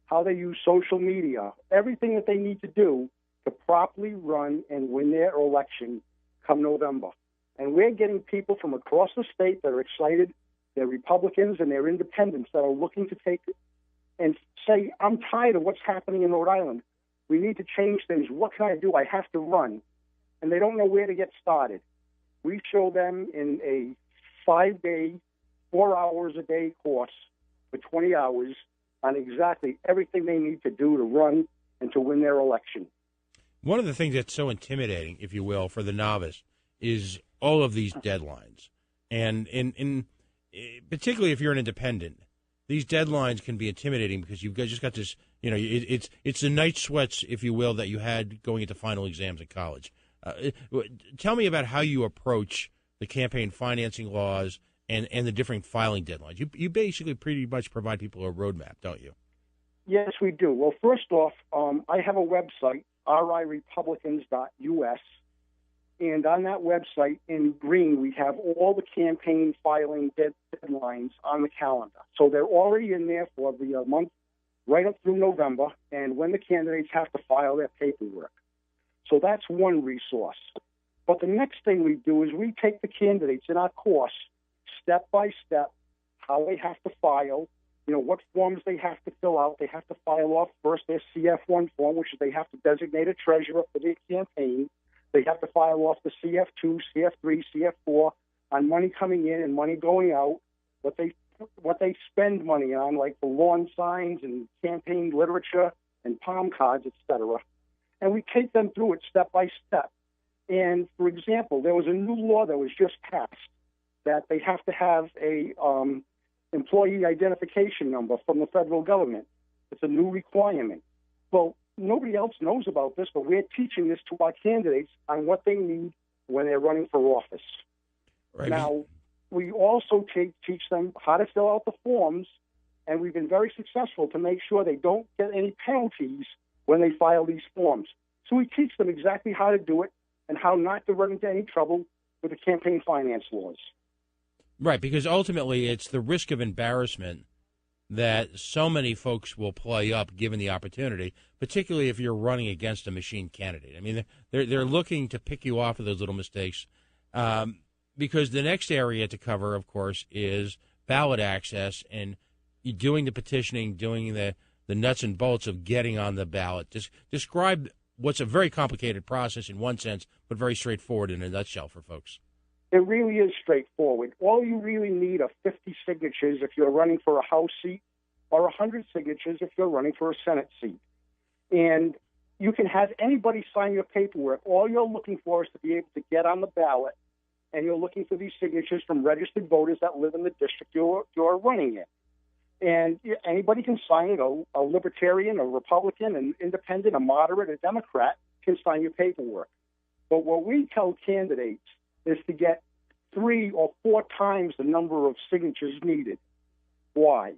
how they use social media, everything that they need to do to properly run and win their election come November. And we're getting people from across the state that are excited. They're Republicans and they're independents that are looking to take it and say, I'm tired of what's happening in Rhode Island. We need to change things. What can I do? I have to run. And they don't know where to get started. We show them in a 5-day, 4 hours a day course for 20 hours on exactly everything they need to do to run and to win their election. One of the things that's so intimidating, if you will, for the novice is all of these deadlines. And in particularly if you're an independent, these deadlines can be intimidating because you've just got this, it's the night sweats, if you will, that you had going into final exams in college. Tell me about how you approach the campaign financing laws and the different filing deadlines. You basically pretty much provide people a roadmap, don't you? Yes, we do. Well, first off, I have a website, rirepublicans.us, and on that website in green we have all the campaign filing deadlines on the calendar. So they're already in there for the month right up through November and when the candidates have to file their paperwork. So that's one resource. But the next thing we do is we take the candidates in our course step by step, how they have to file, what forms they have to fill out. They have to file off first their CF1 form, which is they have to designate a treasurer for their campaign. They have to file off the CF2, CF3, CF4 on money coming in and money going out, what they spend money on, like the lawn signs and campaign literature and palm cards, etc. And we take them through it step by step. And, for example, there was a new law that was just passed that they have to have a employee identification number from the federal government. It's a new requirement. Well, nobody else knows about this, but we're teaching this to our candidates on what they need when they're running for office. Right. Now, we also teach them how to fill out the forms, and we've been very successful to make sure they don't get any penalties when they file these forms. So we teach them exactly how to do it and how not to run into any trouble with the campaign finance laws. Right, because ultimately it's the risk of embarrassment that so many folks will play up given the opportunity, particularly if you're running against a machine candidate. I mean, they're looking to pick you off of those little mistakes because the next area to cover, of course, is ballot access and doing the petitioning, doing the nuts and bolts of getting on the ballot. Describe what's a very complicated process in one sense, but very straightforward in a nutshell for folks. It really is straightforward. All you really need are 50 signatures if you're running for a House seat or 100 signatures if you're running for a Senate seat. And you can have anybody sign your paperwork. All you're looking for is to be able to get on the ballot, and you're looking for these signatures from registered voters that live in the district you're running in. And anybody can sign it. A Libertarian, a Republican, an Independent, a Moderate, a Democrat can sign your paperwork. But what we tell candidates is to get 3 or 4 times the number of signatures needed. Why?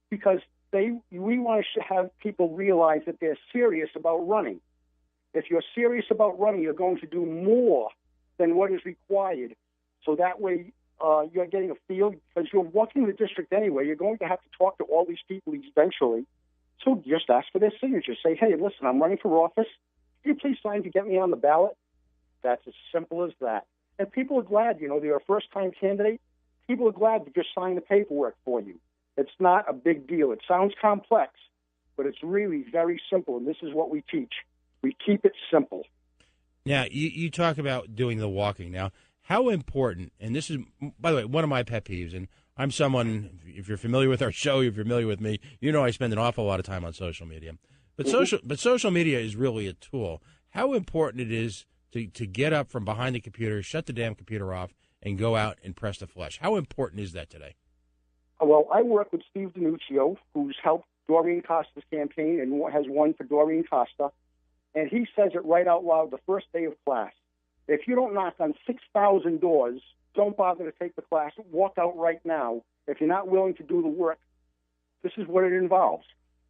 Because we want to have people realize that they're serious about running. If you're serious about running, you're going to do more than what is required. So that way you're getting a feel, because you're walking the district anyway, you're going to have to talk to all these people eventually. So just ask for their signatures. Say, hey, listen, I'm running for office. Can you please sign to get me on the ballot? That's as simple as that. And people are glad, they're a first-time candidate. People are glad to just sign the paperwork for you. It's not a big deal. It sounds complex, but it's really very simple, and this is what we teach. We keep it simple. Now, you talk about doing the walking. Now, how important, and this is, by the way, one of my pet peeves, and I'm someone, if you're familiar with our show, if you're familiar with me, you know I spend an awful lot of time on social media. But social media is really a tool. How important it is to get up from behind the computer, shut the damn computer off, and go out and press the flesh. How important is that today? Well, I work with Steve DiNuccio, who's helped Doreen Costa's campaign and has won for Doreen Costa. And he says it right out loud the first day of class. If you don't knock on 6,000 doors, don't bother to take the class. Walk out right now. If you're not willing to do the work, this is what it involves.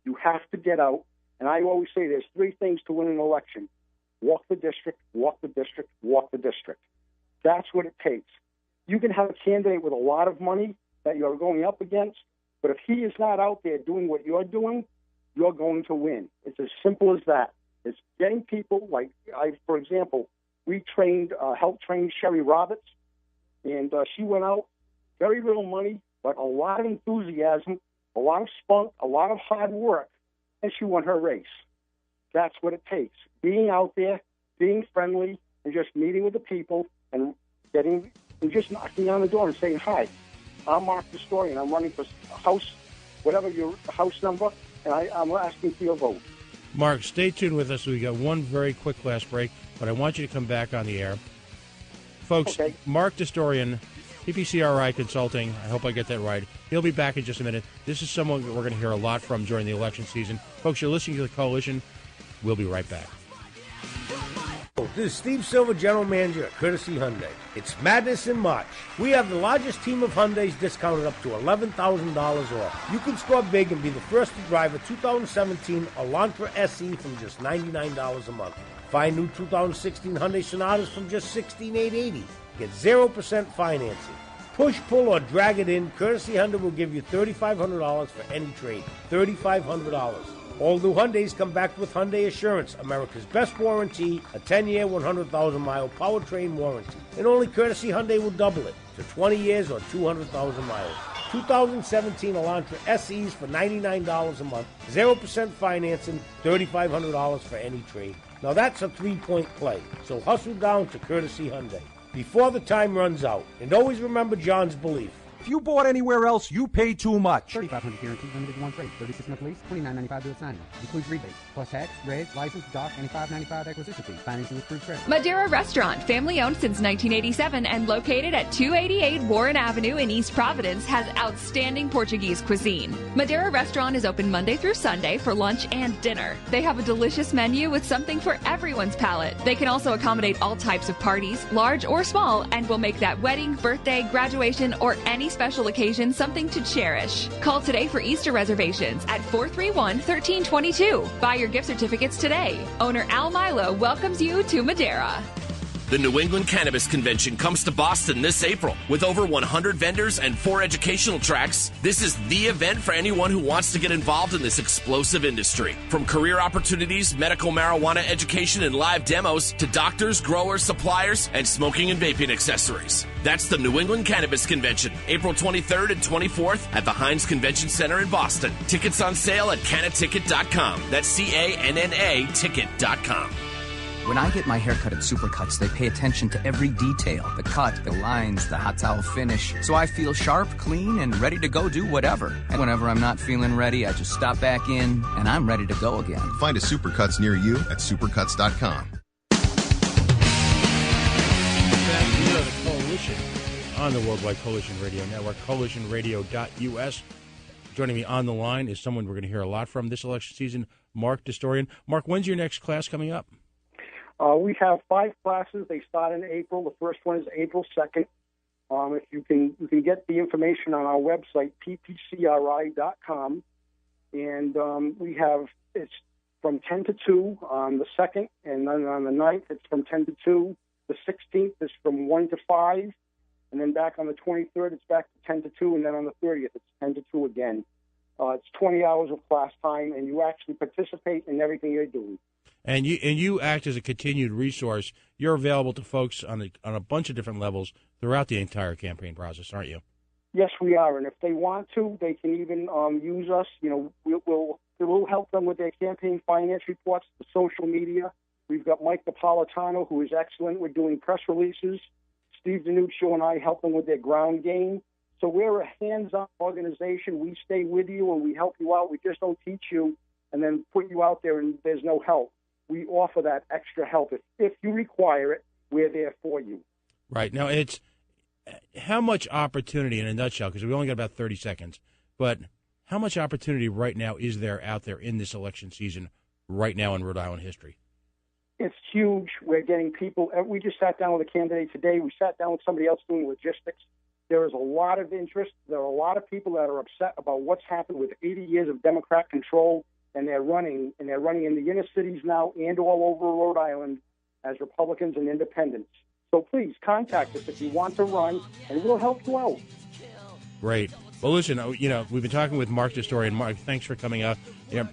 You have to get out. And I always say there's three things to win an election. Walk the district, walk the district, walk the district. That's what it takes. You can have a candidate with a lot of money that you're going up against, but if he is not out there doing what you're doing, you're going to win. It's as simple as that. It's getting people like for example, we helped train Sherry Roberts, and she went out, very little money, but a lot of enthusiasm, a lot of spunk, a lot of hard work, and she won her race. That's what it takes. Being out there, being friendly, and just meeting with the people and just knocking on the door and saying, hi, I'm Mark Dosdourian. I'm running for house, whatever your house number, and I'm asking for your vote. Mark, stay tuned with us. We got one very quick last break, but I want you to come back on the air. Folks, okay. Mark Dosdourian, PPCRI Consulting, I hope I get that right. He'll be back in just a minute. This is someone that we're going to hear a lot from during the election season. Folks, you're listening to The Coalition. We'll be right back. This is Steve Silver, General Manager at Courtesy Hyundai. It's madness in March. We have the largest team of Hyundais discounted up to $11,000 off. You can score big and be the first to drive a 2017 Elantra SE from just $99 a month. Find new 2016 Hyundai Sonatas from just $16,880. Get 0% financing. Push, pull, or drag it in, Courtesy Hyundai will give you $3,500 for any trade. $3,500. All new Hyundais come back with Hyundai Assurance, America's best warranty, a 10-year, 100,000-mile powertrain warranty. And only Courtesy Hyundai will double it to 20 years or 200,000 miles. 2017 Elantra SEs for $99 a month, 0% financing, $3,500 for any trade. Now that's a three-point play, so hustle down to Courtesy Hyundai before the time runs out. And always remember John's belief. If you bought anywhere else, you pay too much. $3,500 guaranteed, limited one trade. 36-month lease, $29.95 bill signing. Includes rebate, plus tax, reg, license, dock, and $5.95 acquisition fee. Financing with approved credit. Madeira Restaurant, family owned since 1987 and located at 288 Warren Avenue in East Providence, has outstanding Portuguese cuisine. Madeira Restaurant is open Monday through Sunday for lunch and dinner. They have a delicious menu with something for everyone's palate. They can also accommodate all types of parties, large or small, and will make that wedding, birthday, graduation, or any special occasion something to cherish. Call today for Easter reservations at 431-1322. Buy your gift certificates today. Owner Al Milo welcomes you to Madeira. The New England Cannabis Convention comes to Boston this April. With over 100 vendors and 4 educational tracks, this is the event for anyone who wants to get involved in this explosive industry. From career opportunities, medical marijuana education, and live demos to doctors, growers, suppliers, and smoking and vaping accessories. That's the New England Cannabis Convention, April 23rd and 24th at the Heinz Convention Center in Boston. Tickets on sale at cannaticket.com. That's CANNA ticket.com. When I get my hair cut at Supercuts, they pay attention to every detail. The cut, the lines, the hot towel finish. So I feel sharp, clean, and ready to go do whatever. And whenever I'm not feeling ready, I just stop back in, and I'm ready to go again. Find a Supercuts near you at supercuts.com. We are the Coalition on the Worldwide Coalition Radio Network, coalitionradio.us. Joining me on the line is someone we're going to hear a lot from this election season, Mark Dosdourian. Mark, when's your next class coming up? We have 5 classes. They start in April. The first one is April 2nd. If you can get the information on our website, ppcri.com. And it's from 10 to 2 on the 2nd, and then on the 9th it's from 10 to 2. The 16th is from 1 to 5, and then back on the 23rd it's back to 10 to 2, and then on the 30th it's 10 to 2 again. It's 20 hours of class time, and you actually participate in everything you're doing. And you act as a continued resource. You're available to folks on a bunch of different levels throughout the entire campaign process, aren't you? Yes, we are. And if they want to, they can even use us. We'll help them with their campaign finance reports, the social media. We've got Mike Napolitano, who is excellent with doing press releases. Steve DiNuccio and I help them with their ground game. So we're a hands-on organization. We stay with you and we help you out. We just don't teach you and then put you out there and there's no help. We offer that extra help. If you require it, we're there for you. Right. Now, it's how much opportunity, in a nutshell, because we only got about 30 seconds, but how much opportunity right now is there out there in this election season right now in Rhode Island history? It's huge. We're getting people. We just sat down with a candidate today. We sat down with somebody else doing logistics. There is a lot of interest. There are a lot of people that are upset about what's happened with 80 years of Democrat control, and they're running in the inner cities now and all over Rhode Island as Republicans and independents. So please contact us if you want to run, and we'll help you out. Great. Well, listen, we've been talking with Mark Dosdourian. Mark, thanks for coming out.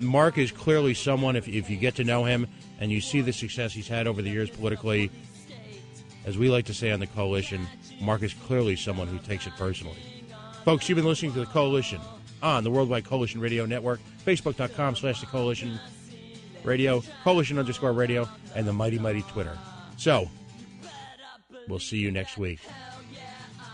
Mark is clearly someone, if you get to know him and you see the success he's had over the years politically, as we like to say on the Coalition, Mark is clearly someone who takes it personally. Folks, you've been listening to The Coalition on the Worldwide Coalition Radio Network, Facebook.com/The Coalition Radio, Coalition_radio, and the mighty, mighty Twitter. So, we'll see you next week.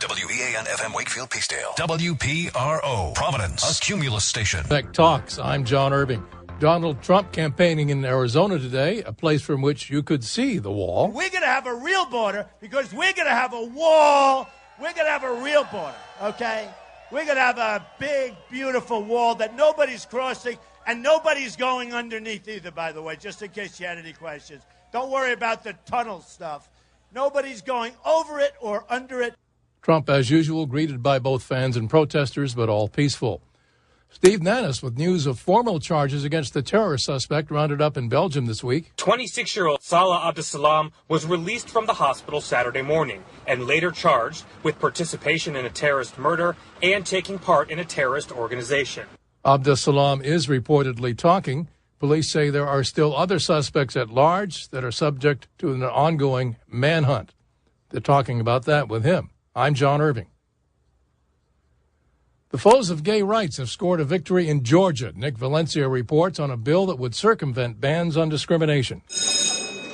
WEAN FM Wakefield Peacedale. WPRO Providence, a Cumulus station. Tech Talks. I'm John Irving. Donald Trump campaigning in Arizona today, a place from which you could see the wall. We're going to have a real border because we're going to have a wall. We're going to have a real border, okay? We're going to have a big, beautiful wall that nobody's crossing and nobody's going underneath either, by the way, just in case you had any questions. Don't worry about the tunnel stuff. Nobody's going over it or under it. Trump, as usual, greeted by both fans and protesters, but all peaceful. Steve Nannis with news of formal charges against the terror suspect rounded up in Belgium this week. 26-year-old Salah Abdeslam was released from the hospital Saturday morning and later charged with participation in a terrorist murder and taking part in a terrorist organization. Abdeslam is reportedly talking. Police say there are still other suspects at large that are subject to an ongoing manhunt. They're talking about that with him. I'm John Irving. The foes of gay rights have scored a victory in Georgia. Nick Valencia reports on a bill that would circumvent bans on discrimination.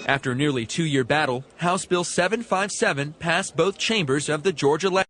After a nearly 2-year battle, House Bill 757 passed both chambers of the Georgia legislature.